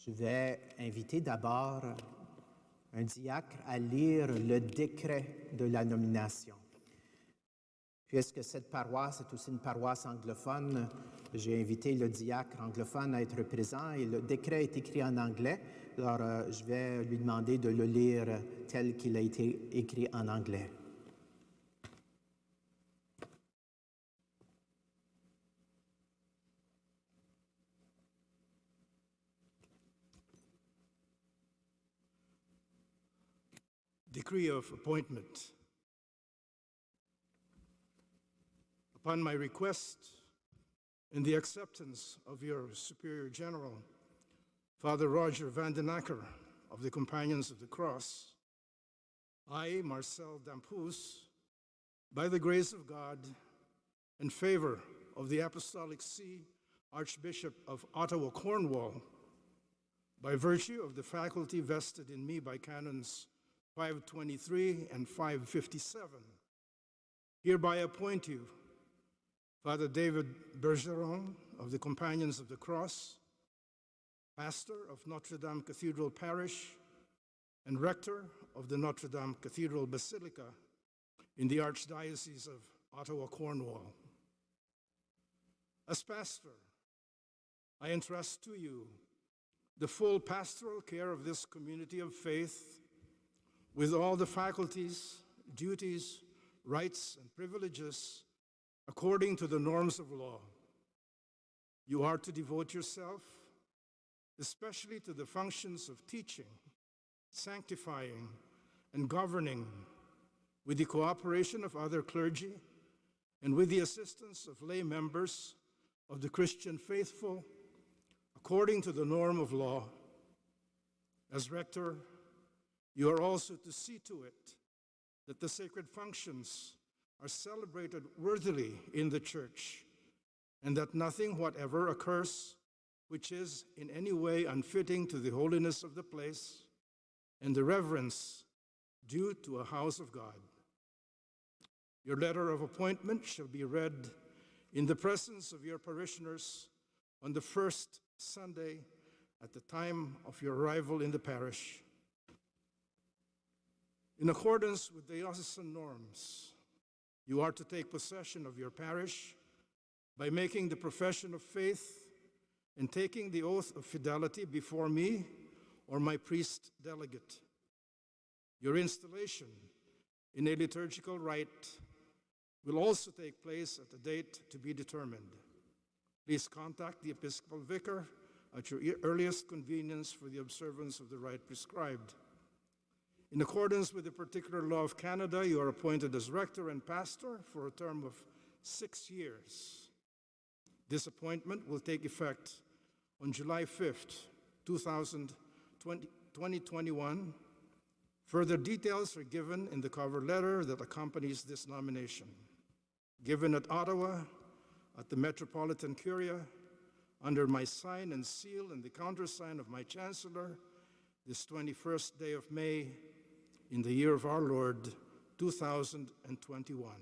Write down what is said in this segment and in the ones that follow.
Je vais inviter d'abord un diacre à lire le décret de la nomination. Puisque cette paroisse est aussi une paroisse anglophone, j'ai invité le diacre anglophone à être présent et le décret est écrit en anglais. Alors, je vais lui demander de le lire tel qu'il a été écrit en anglais. Decree of appointment. Upon my request and the acceptance of your Superior General, Father Roger van den Acker of the Companions of the Cross, I, Marcel Damphousse, by the grace of God and favor of the Apostolic See, Archbishop of Ottawa, Cornwall, by virtue of the faculty vested in me by Canons 523 and 557, hereby appoint you Father David Bergeron of the Companions of the Cross, pastor of Notre Dame Cathedral Parish and rector of the Notre Dame Cathedral Basilica in the Archdiocese of Ottawa, Cornwall. As pastor, I entrust to you the full pastoral care of this community of faith with all the faculties, duties, rights, and privileges according to the norms of law. You are to devote yourself especially to the functions of teaching, sanctifying, and governing with the cooperation of other clergy and with the assistance of lay members of the Christian faithful according to the norm of law. As rector, you are also to see to it that the sacred functions are celebrated worthily in the church, and that nothing whatever occurs which is in any way unfitting to the holiness of the place and the reverence due to a house of God. Your letter of appointment shall be read in the presence of your parishioners on the first Sunday at the time of your arrival in the parish. In accordance with the diocesan norms, you are to take possession of your parish by making the profession of faith and taking the oath of fidelity before me or my priest delegate. Your installation in a liturgical rite will also take place at a date to be determined. Please contact the Episcopal Vicar at your earliest convenience for the observance of the rite prescribed. In accordance with the particular law of Canada, you are appointed as rector and pastor for a term of 6 years. This appointment will take effect on July 5th, 2021. Further details are given in the cover letter that accompanies this nomination. Given at Ottawa, at the Metropolitan Curia, under my sign and seal and the countersign of my Chancellor, this 21st day of May, in the year of our Lord, 2021.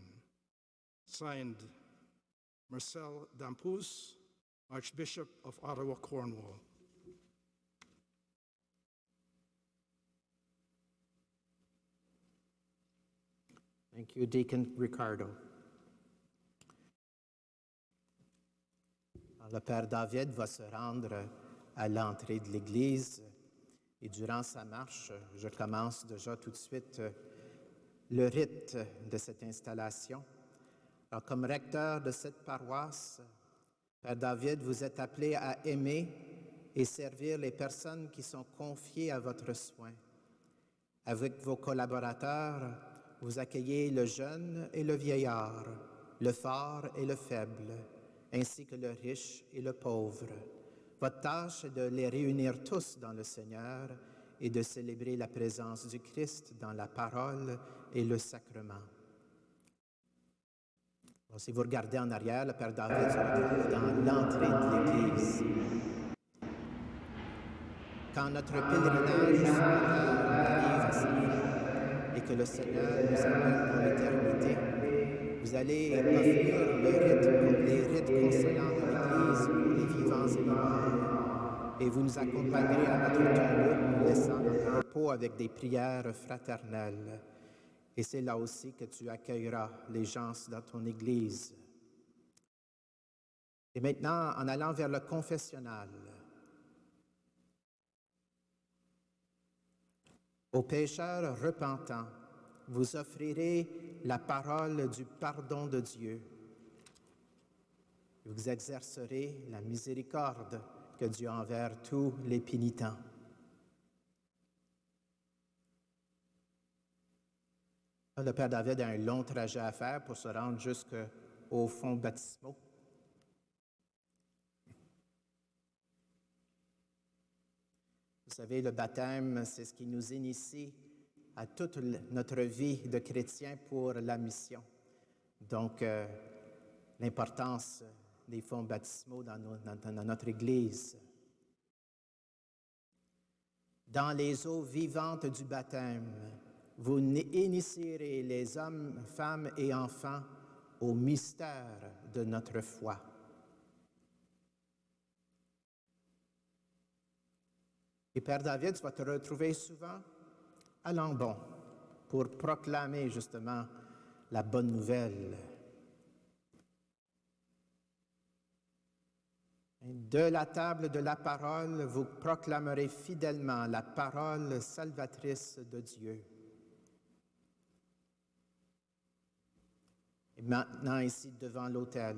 Signed, Marcel Damphousse, Archbishop of Ottawa, Cornwall. Thank you, Deacon Ricardo. Alors, le Père David va se rendre à l'entrée de l'Église et durant sa marche, je commence déjà tout de suite le rite de cette installation. Alors, comme recteur de cette paroisse, Père David, vous êtes appelé à aimer et servir les personnes qui sont confiées à votre soin. Avec vos collaborateurs, vous accueillez le jeune et le vieillard, le fort et le faible, ainsi que le riche et le pauvre. Votre tâche est de les réunir tous dans le Seigneur et de célébrer la présence du Christ dans la parole et le sacrement. Bon, si vous regardez en arrière, le Père David se retrouve dans l'entrée de l'Église. Quand notre pèlerinage sur la terre arrive à sa fin et que le Seigneur nous appelle pour l'éternité, vous allez offrir les rites consolants de l'Église pour les vivants et les morts. et vous nous accompagnerez à notre tombeau, nous laissant notre repos avec des prières fraternelles. Et c'est là aussi que tu accueilleras les gens dans ton Église. Et maintenant, en allant vers le confessionnal, aux pécheurs repentants, vous offrirez la parole du pardon de Dieu. Vous exercerez la miséricorde que Dieu a envers tous les pénitents. Le Père David a un long trajet à faire pour se rendre jusqu'au fonds baptismaux. Vous savez, le baptême, c'est ce qui nous initie à toute notre vie de chrétien pour la mission. Donc, l'importance des fonds baptismaux dans notre Église. Dans les eaux vivantes du baptême, vous initierez les hommes, femmes et enfants au mystère de notre foi. Et Père David, tu vas te retrouver souvent à Lambon pour proclamer justement la bonne nouvelle. De la table de la parole, vous proclamerez fidèlement la parole salvatrice de Dieu. Et maintenant, ici, devant l'autel,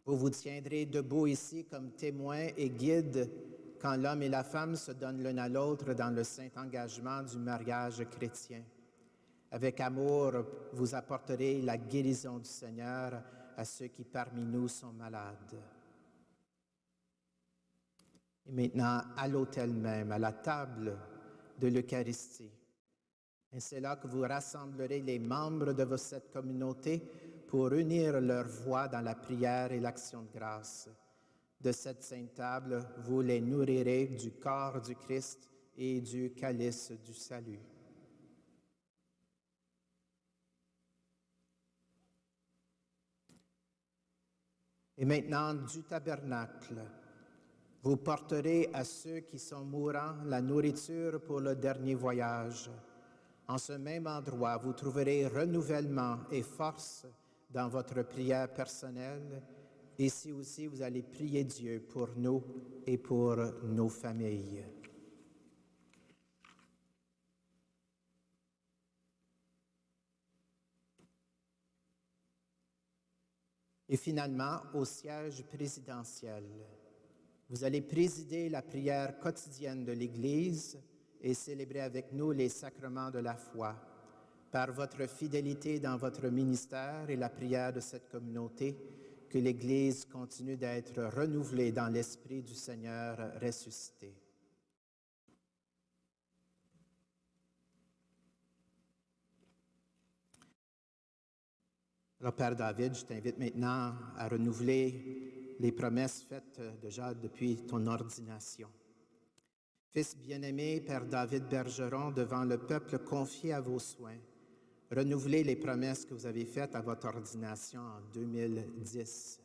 vous vous tiendrez debout ici comme témoins et guides quand l'homme et la femme se donnent l'un à l'autre dans le saint engagement du mariage chrétien. Avec amour, vous apporterez la guérison du Seigneur à ceux qui parmi nous sont malades. Et maintenant, à l'autel même, à la table de l'Eucharistie. Et c'est là que vous rassemblerez les membres de cette communauté pour unir leurs voix dans la prière et l'action de grâce. De cette sainte table, vous les nourrirez du corps du Christ et du calice du salut. Et maintenant, du tabernacle, vous porterez à ceux qui sont mourants la nourriture pour le dernier voyage. En ce même endroit, vous trouverez renouvellement et force dans votre prière personnelle. Ici aussi, vous allez prier Dieu pour nous et pour nos familles. Et finalement, au siège présidentiel, vous allez présider la prière quotidienne de l'Église et célébrer avec nous les sacrements de la foi. Par votre fidélité dans votre ministère et la prière de cette communauté, que l'Église continue d'être renouvelée dans l'Esprit du Seigneur ressuscité. Alors, Père David, je t'invite maintenant à renouveler les promesses faites déjà depuis ton ordination. Fils bien-aimé, Père David Bergeron, devant le peuple confié à vos soins, renouvelez les promesses que vous avez faites à votre ordination en 2010.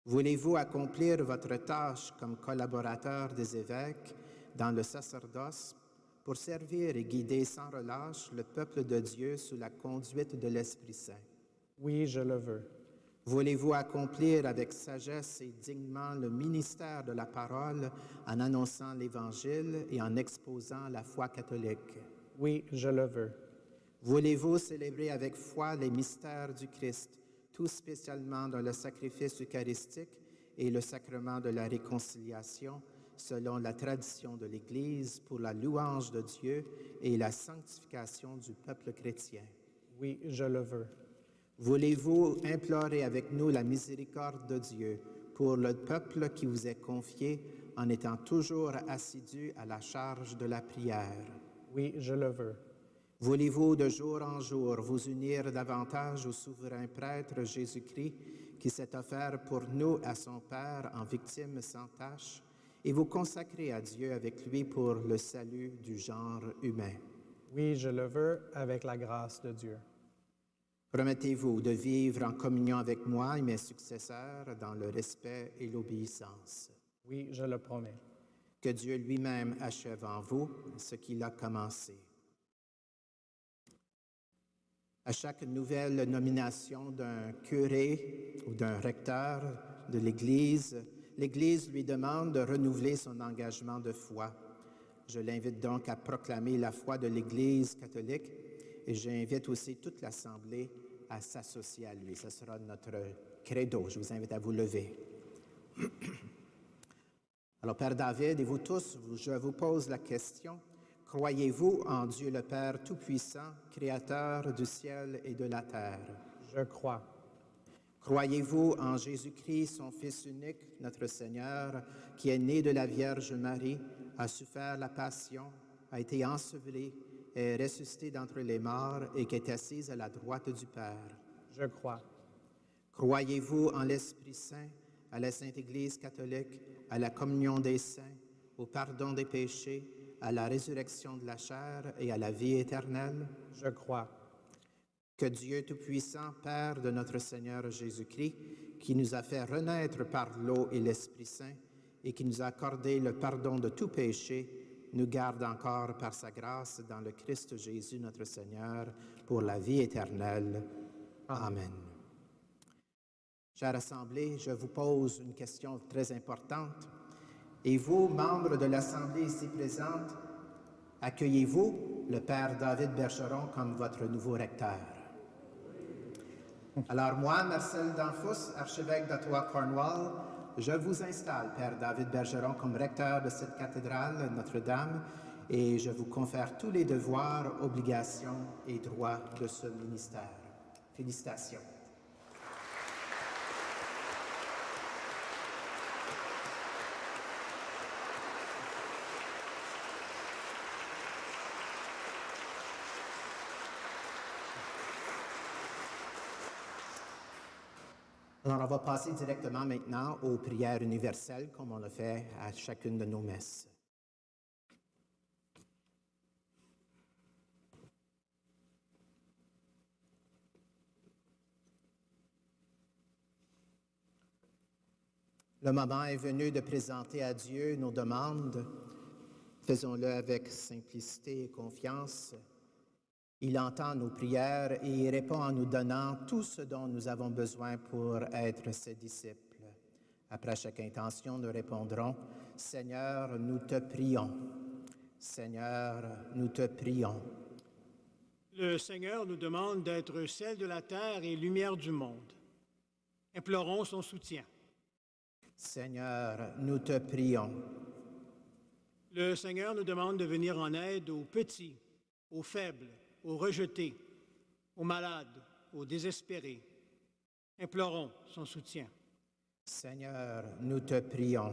Voulez-vous accomplir votre tâche comme collaborateur des évêques dans le sacerdoce pour servir et guider sans relâche le peuple de Dieu sous la conduite de l'Esprit Saint? Oui, je le veux. Voulez-vous accomplir avec sagesse et dignement le ministère de la parole en annonçant l'Évangile et en exposant la foi catholique? Oui, je le veux. Voulez-vous célébrer avec foi les mystères du Christ, tout spécialement dans le sacrifice eucharistique et le sacrement de la réconciliation, selon la tradition de l'Église, pour la louange de Dieu et la sanctification du peuple chrétien? Oui, je le veux. Voulez-vous implorer avec nous la miséricorde de Dieu pour le peuple qui vous est confié en étant toujours assidu à la charge de la prière? Oui, je le veux. Voulez-vous de jour en jour vous unir davantage au souverain prêtre Jésus-Christ qui s'est offert pour nous à son Père en victime sans tache et vous consacrer à Dieu avec lui pour le salut du genre humain? Oui, je le veux avec la grâce de Dieu. Promettez-vous de vivre en communion avec moi et mes successeurs dans le respect et l'obéissance. Oui, je le promets. Que Dieu lui-même achève en vous ce qu'il a commencé. À chaque nouvelle nomination d'un curé ou d'un recteur de l'Église, l'Église lui demande de renouveler son engagement de foi. Je l'invite donc à proclamer la foi de l'Église catholique et j'invite aussi toute l'Assemblée à s'associer à lui. Ce sera notre credo. Je vous invite à vous lever. Alors, Père David et vous tous, je vous pose la question. Croyez-vous en Dieu le Père Tout-Puissant, Créateur du ciel et de la terre? Je crois. Croyez-vous en Jésus-Christ, son Fils unique, notre Seigneur, qui est né de la Vierge Marie, a souffert la passion, a été enseveli, est ressuscité d'entre les morts et qui est assis à la droite du Père? Je crois. Croyez-vous en l'Esprit Saint, à la Sainte Église catholique, à la communion des saints, au pardon des péchés, à la résurrection de la chair et à la vie éternelle? Je crois. Que Dieu Tout-Puissant, Père de notre Seigneur Jésus-Christ, qui nous a fait renaître par l'eau et l'Esprit Saint et qui nous a accordé le pardon de tout péché, nous garde encore par sa grâce dans le Christ Jésus notre Seigneur pour la vie éternelle. Amen. Chère Assemblée, je vous pose une question très importante. Et vous, membres de l'Assemblée ici présente, accueillez-vous le Père David Bergeron comme votre nouveau recteur? Alors moi, Marcel Danfous, archevêque d'Ottawa-Cornwall, je vous installe, Père David Bergeron, comme recteur de cette cathédrale Notre-Dame et je vous confère tous les devoirs, obligations et droits de ce ministère. Félicitations. Alors, on va passer directement maintenant aux prières universelles, comme on le fait à chacune de nos messes. Le moment est venu de présenter à Dieu nos demandes. Faisons-le avec simplicité et confiance. Il entend nos prières et il répond en nous donnant tout ce dont nous avons besoin pour être ses disciples. Après chaque intention, nous répondrons, « Seigneur, nous te prions. Seigneur, nous te prions. » Le Seigneur nous demande d'être sel de la terre et lumière du monde. Implorons son soutien. Seigneur, nous te prions. Le Seigneur nous demande de venir en aide aux petits, aux faibles, aux rejetés, aux malades, aux désespérés. Implorons son soutien. Seigneur, nous te prions.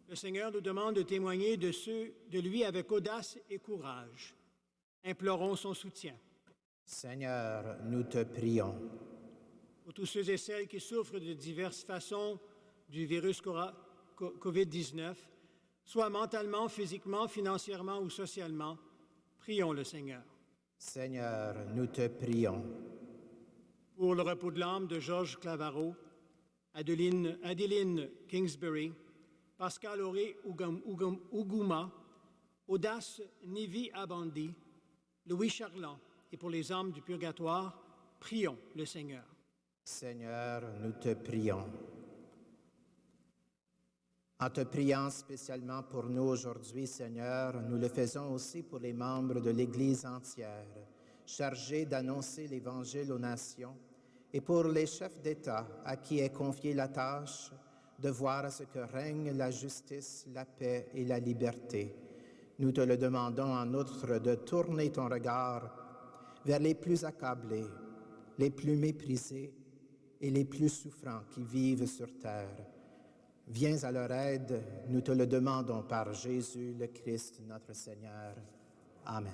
Le Seigneur nous demande de témoigner de lui avec audace et courage. Implorons son soutien. Seigneur, nous te prions. Pour tous ceux et celles qui souffrent de diverses façons du virus COVID-19, soit mentalement, physiquement, financièrement ou socialement, prions le Seigneur. Seigneur, nous te prions. Pour le repos de l'âme de Georges Clavaro, Adeline Kingsbury, Pascal Auré Ougouma, Audace Nivi Abandi, Louis Charland, et pour les âmes du purgatoire, prions le Seigneur. Seigneur, nous te prions. En te priant spécialement pour nous aujourd'hui, Seigneur, nous le faisons aussi pour les membres de l'Église entière, chargés d'annoncer l'Évangile aux nations, et pour les chefs d'État à qui est confiée la tâche de voir à ce que règne la justice, la paix et la liberté. Nous te le demandons en outre de tourner ton regard vers les plus accablés, les plus méprisés et les plus souffrants qui vivent sur terre. Viens à leur aide, nous te le demandons par Jésus le Christ, notre Seigneur. Amen.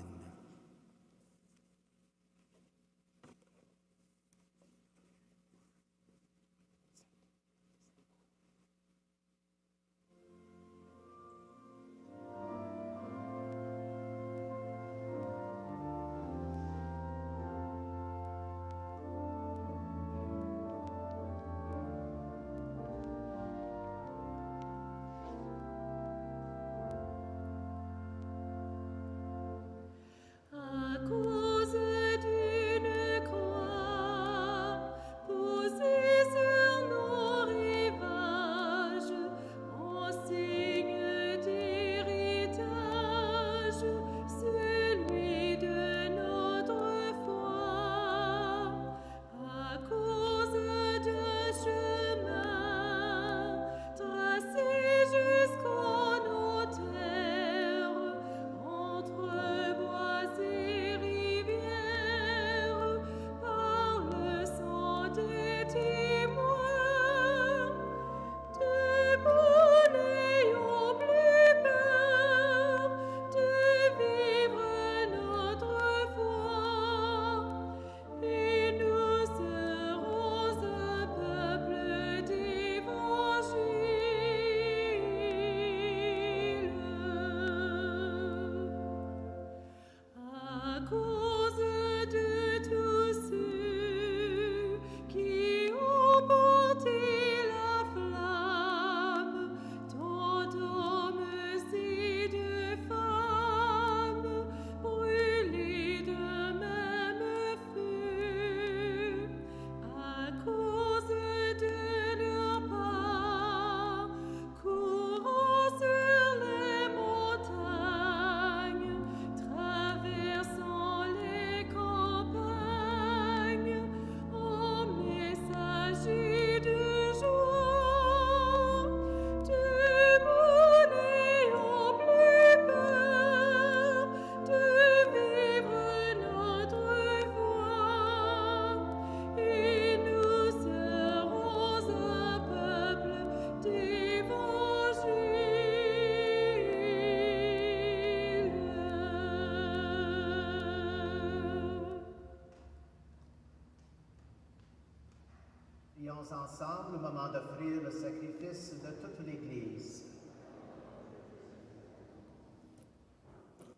Prions ensemble au moment d'offrir le sacrifice de toute l'Église.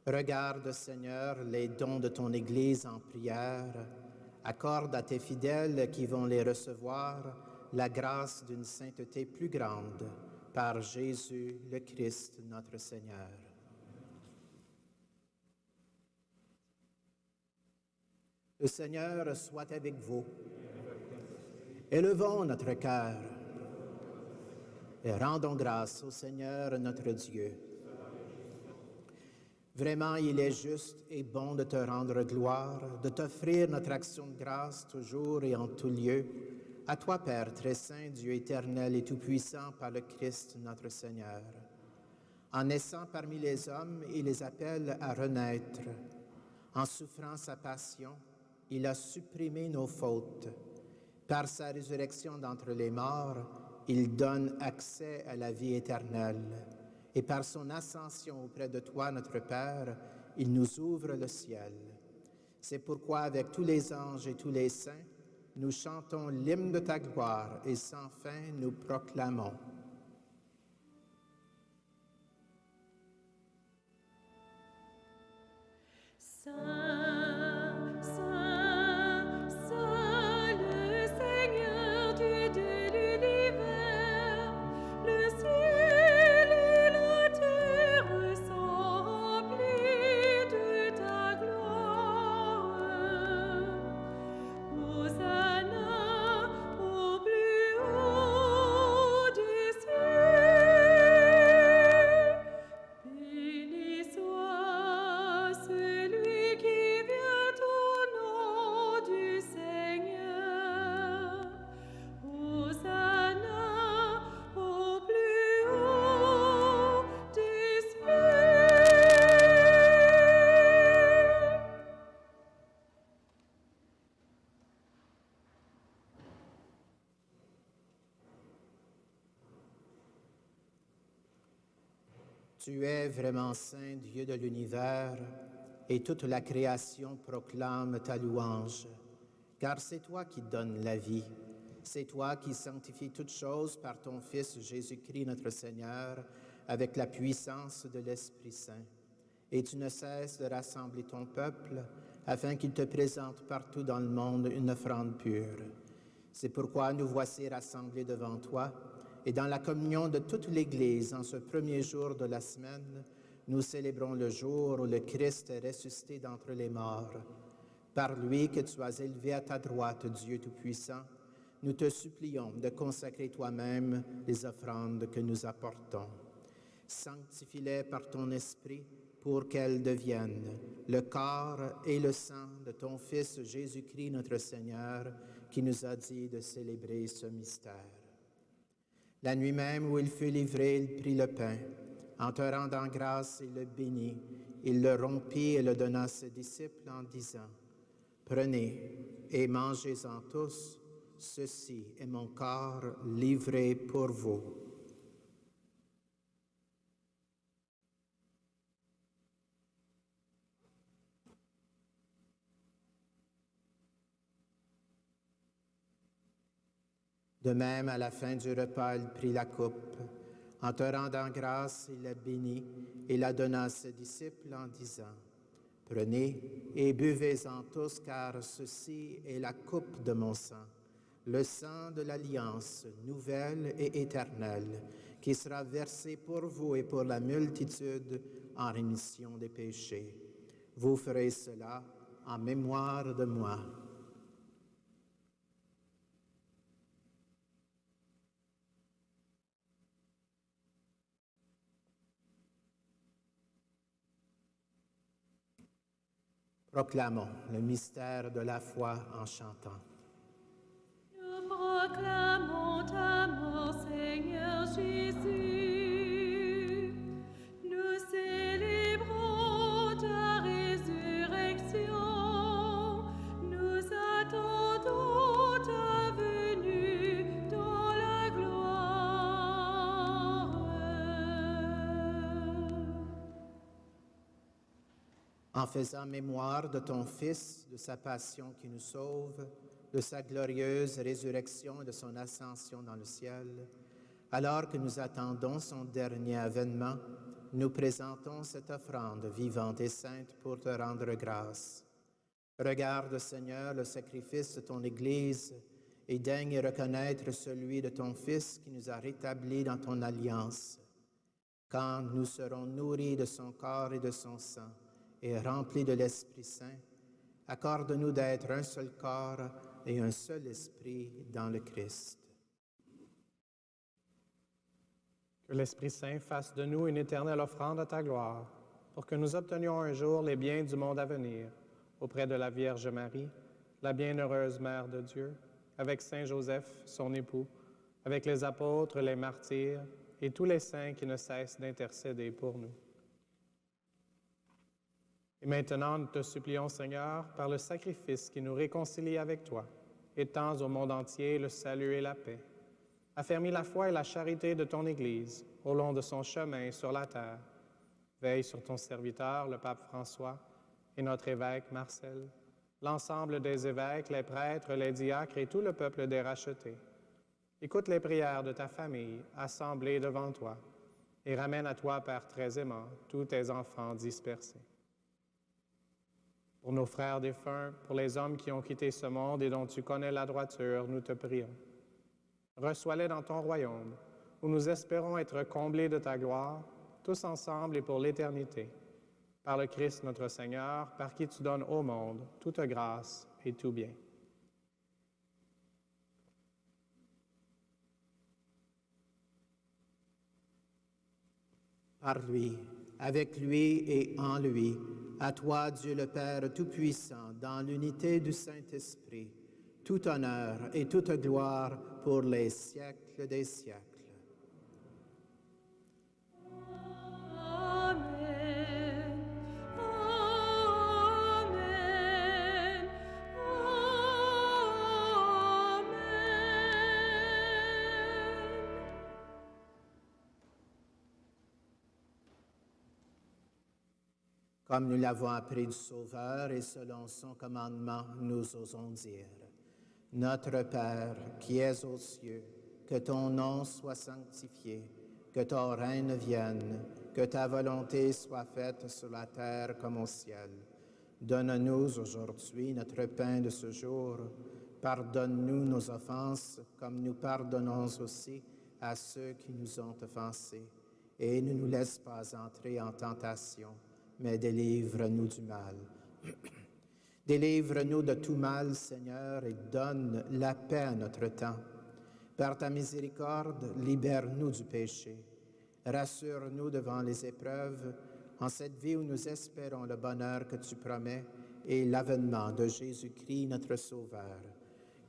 Regarde, Seigneur, les dons de ton Église en prière. Accorde à tes fidèles qui vont les recevoir la grâce d'une sainteté plus grande par Jésus le Christ, notre Seigneur. Le Seigneur soit avec vous. Élevons notre cœur et rendons grâce au Seigneur notre Dieu. Vraiment, il est juste et bon de te rendre gloire, de t'offrir notre action de grâce toujours et en tout lieu. À toi, Père très saint, Dieu éternel et tout-puissant, par le Christ notre Seigneur. En naissant parmi les hommes, il les appelle à renaître. En souffrant sa passion, il a supprimé nos fautes. Par sa résurrection d'entre les morts, il donne accès à la vie éternelle. Et par son ascension auprès de toi, notre Père, il nous ouvre le ciel. C'est pourquoi, avec tous les anges et tous les saints, nous chantons l'hymne de ta gloire et sans fin nous proclamons. Saint, Saint, Saint, le Seigneur Dieu de l'univers, le ciel et la terre sont remplis de ta gloire. Hosanna au plus haut des cieux. Béni soit celui qui vient au nom du Seigneur. Hosanna au plus haut des cieux. Tu es vraiment saint, Dieu de l'univers, et toute la création proclame ta louange. Car c'est toi qui donnes la vie. C'est toi qui sanctifies toutes choses par ton Fils Jésus-Christ notre Seigneur, avec la puissance de l'Esprit Saint. Et tu ne cesses de rassembler ton peuple, afin qu'il te présente partout dans le monde une offrande pure. C'est pourquoi nous voici rassemblés devant toi, et dans la communion de toute l'Église, en ce premier jour de la semaine, nous célébrons le jour où le Christ est ressuscité d'entre les morts. Par lui que tu as élevé à ta droite, Dieu Tout-Puissant, nous te supplions de consacrer toi-même les offrandes que nous apportons. Sanctifie-les par ton Esprit pour qu'elles deviennent le corps et le sang de ton Fils Jésus-Christ notre Seigneur, qui nous a dit de célébrer ce mystère. La nuit même où il fut livré, il prit le pain. En te rendant grâce, il le bénit. Il le rompit et le donna à ses disciples en disant, « Prenez et mangez-en tous, ceci est mon corps livré pour vous. » De même, à la fin du repas, il prit la coupe. En te rendant grâce, il la bénit et la donna à ses disciples en disant, « Prenez et buvez-en tous, car ceci est la coupe de mon sang, le sang de l'alliance nouvelle et éternelle, qui sera versé pour vous et pour la multitude en rémission des péchés. Vous ferez cela en mémoire de moi. » Proclamons le mystère de la foi en chantant. Nous proclamons ta mort, Seigneur Jésus. Nous célébrons ta résurrection. Nous attendons ta venue dans la gloire. En faisant mémoire de ton Fils, de sa passion qui nous sauve, de sa glorieuse résurrection et de son ascension dans le ciel, alors que nous attendons son dernier avènement, nous présentons cette offrande vivante et sainte pour te rendre grâce. Regarde, Seigneur, le sacrifice de ton Église et daigne reconnaître celui de ton Fils qui nous a rétablis dans ton alliance. Quand nous serons nourris de son corps et de son sang et remplis de l'Esprit Saint, accorde-nous d'être un seul corps et un seul esprit dans le Christ. Que l'Esprit Saint fasse de nous une éternelle offrande à ta gloire, pour que nous obtenions un jour les biens du monde à venir, auprès de la Vierge Marie, la bienheureuse Mère de Dieu, avec Saint Joseph, son époux, avec les apôtres, les martyrs et tous les saints qui ne cessent d'intercéder pour nous. Et maintenant, nous te supplions, Seigneur, par le sacrifice qui nous réconcilie avec toi, étends au monde entier le salut et la paix. Affermis la foi et la charité de ton Église au long de son chemin sur la terre. Veille sur ton serviteur, le pape François, et notre évêque Marcel, l'ensemble des évêques, les prêtres, les diacres et tout le peuple des rachetés. Écoute les prières de ta famille assemblée devant toi et ramène à toi, Père très aimant, tous tes enfants dispersés. Pour nos frères défunts, pour les hommes qui ont quitté ce monde et dont tu connais la droiture, nous te prions. Reçois-les dans ton royaume, où nous espérons être comblés de ta gloire, tous ensemble et pour l'éternité. Par le Christ notre Seigneur, par qui tu donnes au monde toute grâce et tout bien. Par lui, avec lui et en lui, à toi, Dieu le Père Tout-Puissant, dans l'unité du Saint-Esprit, tout honneur et toute gloire pour les siècles des siècles. Amen. Amen. Amen. Comme nous l'avons appris du Sauveur et selon son commandement, nous osons dire: Notre Père qui es aux cieux, que ton nom soit sanctifié, que ton règne vienne, que ta volonté soit faite sur la terre comme au ciel. Donne-nous aujourd'hui notre pain de ce jour. Pardonne-nous nos offenses, comme nous pardonnons aussi à ceux qui nous ont offensés. Et ne nous laisse pas entrer en tentation, mais délivre-nous du mal. Délivre-nous de tout mal, Seigneur, et donne la paix à notre temps. Par ta miséricorde, libère-nous du péché. Rassure-nous devant les épreuves, en cette vie où nous espérons le bonheur que tu promets et l'avènement de Jésus-Christ, notre Sauveur.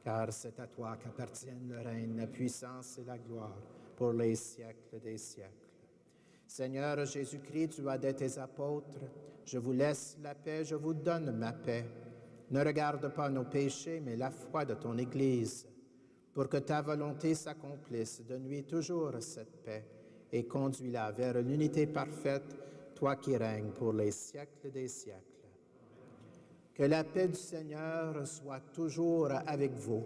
Car c'est à toi qu'appartiennent le règne, la puissance et la gloire pour les siècles des siècles. Seigneur Jésus-Christ, tu as dit à tes apôtres: Je vous laisse la paix, je vous donne ma paix. Ne regarde pas nos péchés, mais la foi de ton Église, pour que ta volonté s'accomplisse. Donne-lui toujours cette paix et conduis-la vers l'unité parfaite, toi qui règnes pour les siècles des siècles. Que la paix du Seigneur soit toujours avec vous.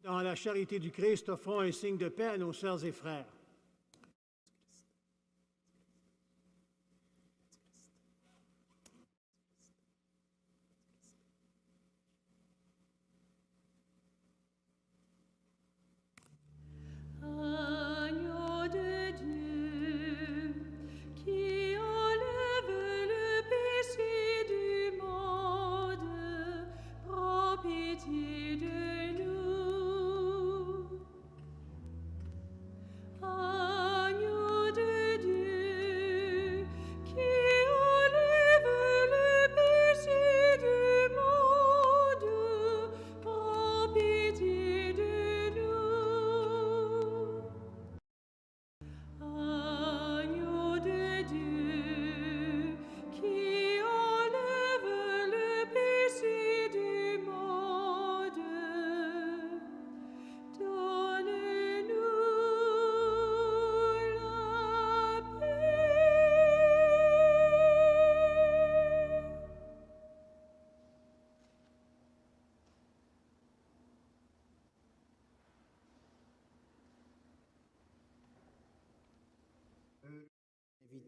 Dans la charité du Christ, offrons un signe de paix à nos sœurs et frères. Agneau de Dieu, qui enlève le péché du monde, prends pitié de nous.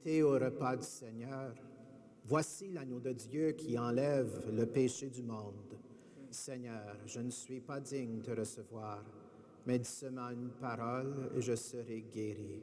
invité au repas du Seigneur. Voici l'agneau de Dieu qui enlève le péché du monde. Seigneur, je ne suis pas digne de te recevoir, mais dis seulement une parole et je serai guéri.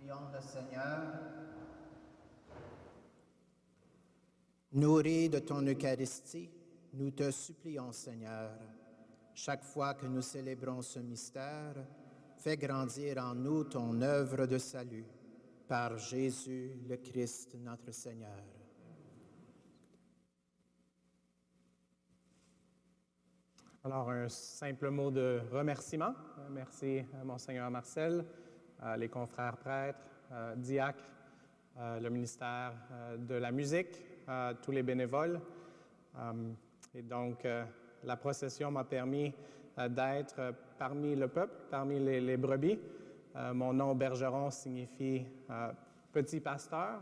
Prions le Seigneur. Nourris de ton Eucharistie, nous te supplions, Seigneur, chaque fois que nous célébrons ce mystère, fais grandir en nous ton œuvre de salut, par Jésus le Christ, notre Seigneur. Alors, un simple mot de remerciement. Merci à Monseigneur Marcel, les confrères prêtres, diacres, le ministère de la musique, tous les bénévoles. Et donc, la procession m'a permis d'être parmi le peuple, parmi les brebis. Mon nom bergeron signifie petit pasteur,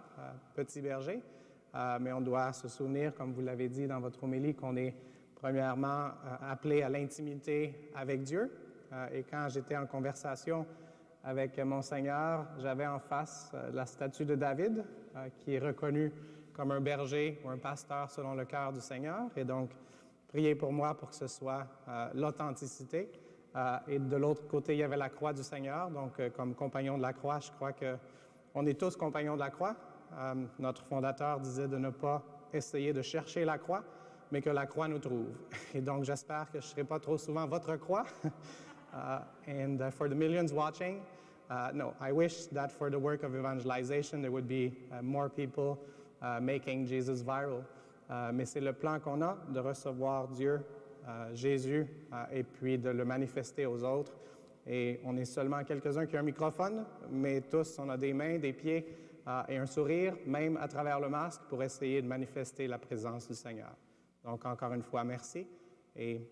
petit berger, mais on doit se souvenir, comme vous l'avez dit dans votre homélie, qu'on est premièrement appelé à l'intimité avec Dieu. Et quand j'étais en conversation avec Monseigneur, j'avais en face la statue de David, qui est reconnu comme un berger ou un pasteur selon le cœur du Seigneur. Et donc, priez pour moi pour que ce soit l'authenticité. Et de l'autre côté, il y avait la croix du Seigneur. Donc, comme compagnon de la croix, je crois qu'on est tous compagnons de la croix. Notre fondateur disait de ne pas essayer de chercher la croix, mais que la croix nous trouve. Et donc, j'espère que je ne serai pas trop souvent votre croix. And for the millions watching, no, I wish that for the work of evangelization, there would be more people making Jesus viral. Mais c'est le plan qu'on a de recevoir Dieu, Jésus, et puis de le manifester aux autres. Et on est seulement quelques-uns qui ont un microphone, mais tous, on a des mains, des pieds et un sourire, même à travers le masque, pour essayer de manifester la présence du Seigneur. Donc, encore une fois, merci. Et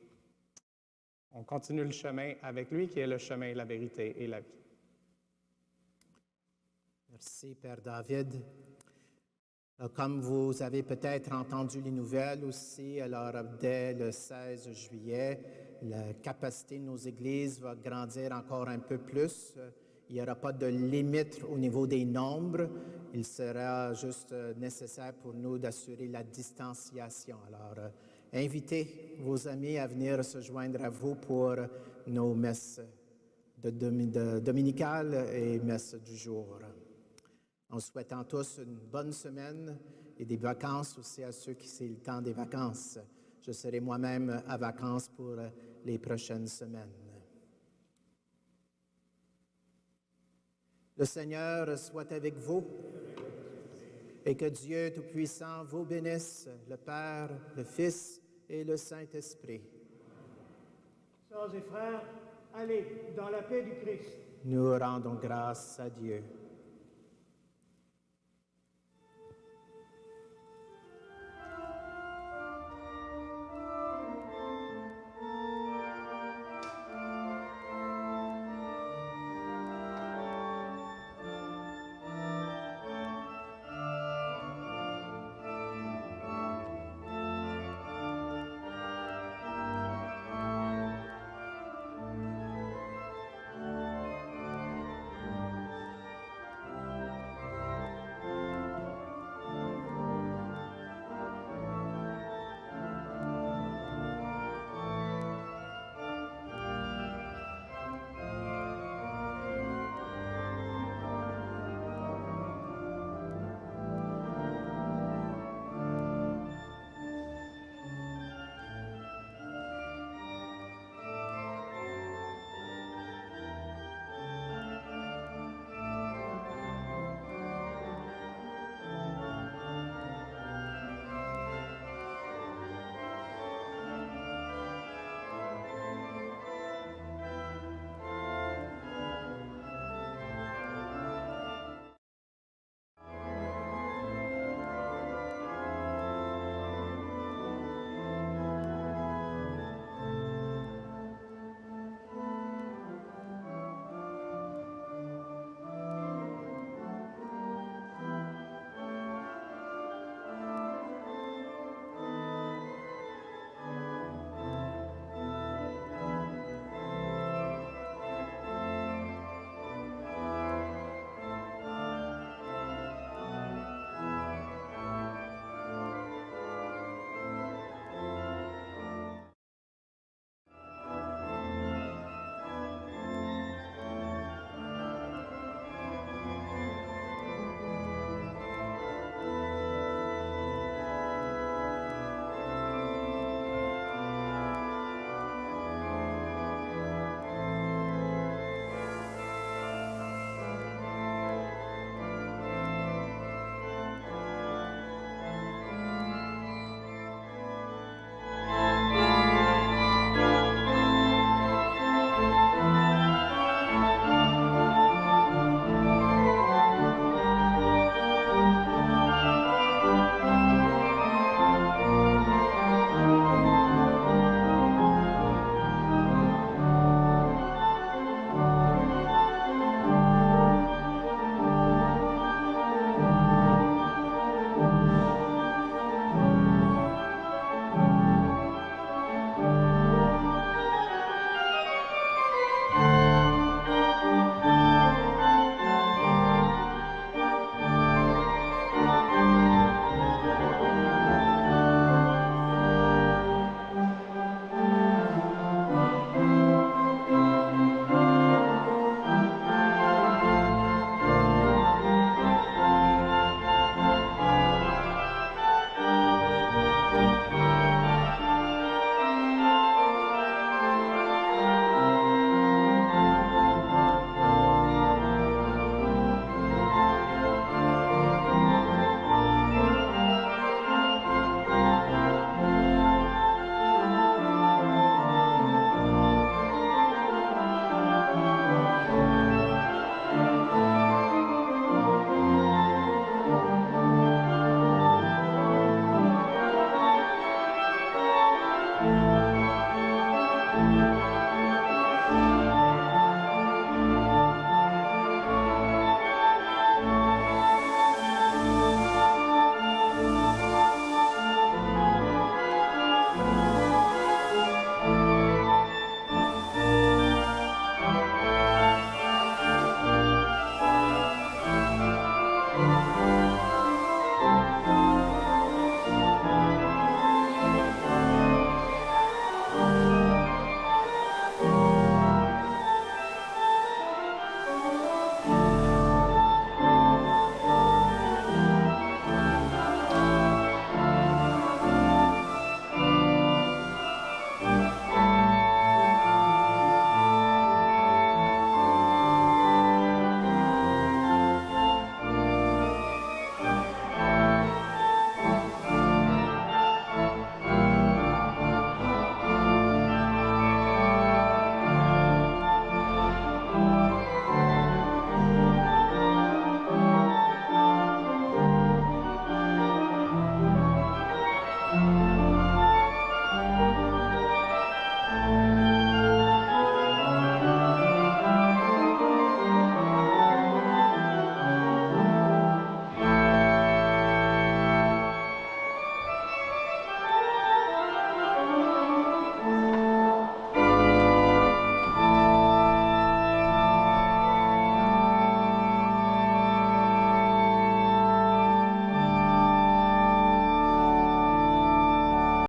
on continue le chemin avec lui, qui est le chemin, la vérité et la vie. Merci, Père David. Comme vous avez peut-être entendu les nouvelles aussi, alors dès le 16 juillet, la capacité de nos églises va grandir encore un peu plus. Il n'y aura pas de limite au niveau des nombres. Il sera juste nécessaire pour nous d'assurer la distanciation. Alors, invitez vos amis à venir se joindre à vous pour nos messes dominicales et messes du jour. En souhaitant tous une bonne semaine et des vacances aussi à ceux qui c'est le temps des vacances. Je serai moi-même à vacances pour les prochaines semaines. Le Seigneur soit avec vous et que Dieu Tout-Puissant vous bénisse, le Père, le Fils et le Saint-Esprit. Sœurs et frères, allez dans la paix du Christ. Nous rendons grâce à Dieu.